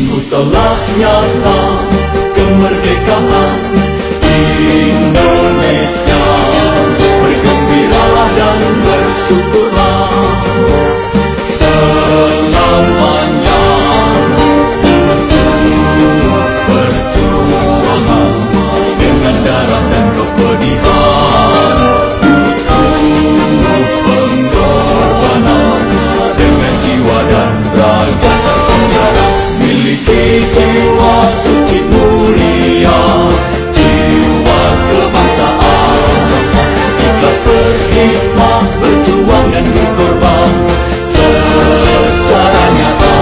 Sungguh telah nyata kemerdekaan Indonesia. Bergembiralah dan bersyukurlah selamanya untuk perjuangan dengan darah dan kepedihan, untuk pengorbanan dengan jiwa dan raga terpenjara. Miliki jiwa suci mulia, jiwa kebangsaan, ikhlas berkhidmat, berjuang dan berkorban secara nyata.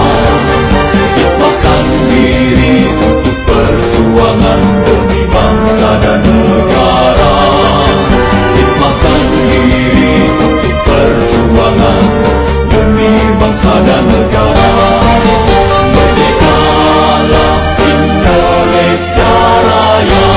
Hikmahkan diri untuk perjuangan demi bangsa dan negara. Hikmahkan diri untuk perjuangan demi bangsa dan negara. Merdekalah Indonesia Raya.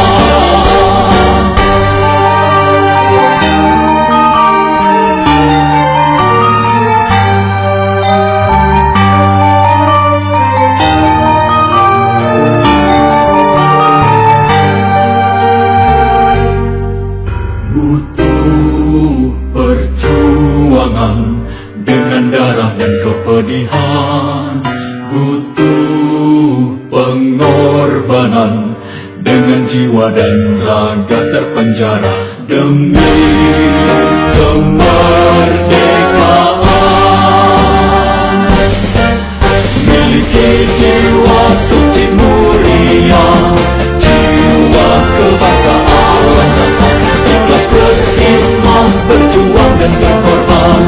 Butuh perjuangan dengan darah dan kepedihan, butuh pengorbanan dengan jiwa dan raga terpenjara demi kemerdekaan. Miliki jiwa suci mulia, jiwa kebangsaan, ikhlas berkhidmat, berjuang dan berkorban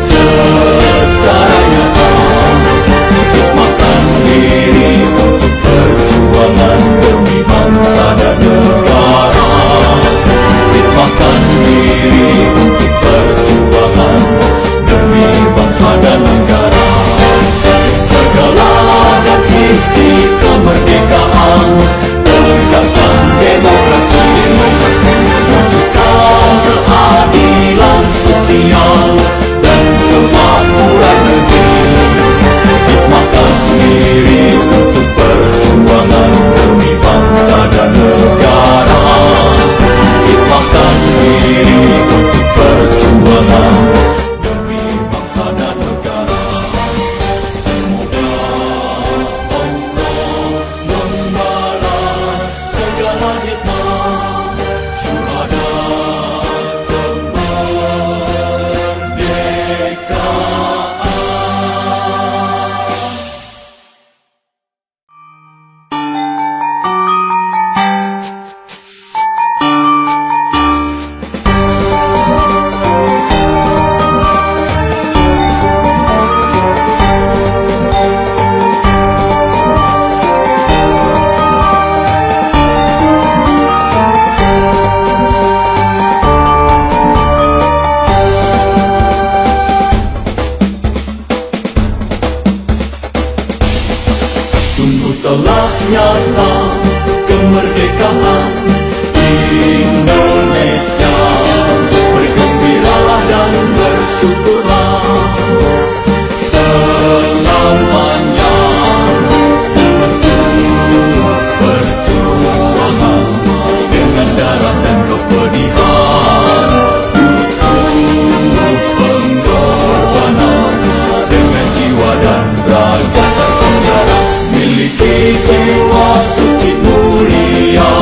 secara nyata. Hikmahkan diri untuk perjuangan demi bangsa dan negara. Hikmahkan diri untuk perjuangan demi bangsa dan negara. Segala dan isi kemerdekaan, tegakkan demokrasi, wujudkan keadilan sosial dan kemakmuran negeri. Hikmahkan diri untuk perjuangan demi bangsa dan negara. Hikmahkan diri untuk perjuangan demi bangsa dan negara. Semoga Allah membalas segala hikmah syuhada kemerdekaan. Sungguh telah nyata kemerdekaan Indonesia. Bergembiralah dan bersyukurlah selamanya untuk perjuangan dengan darah dan kepedihan, untuk pengorbanan dengan jiwa dan raga terpenjara. Miliki jiwa suci mulia,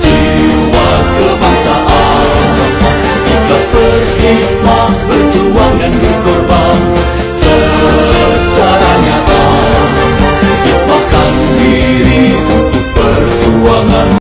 jiwa kebangsaan, ikhlas berkhidmat, berjuang dan berkorban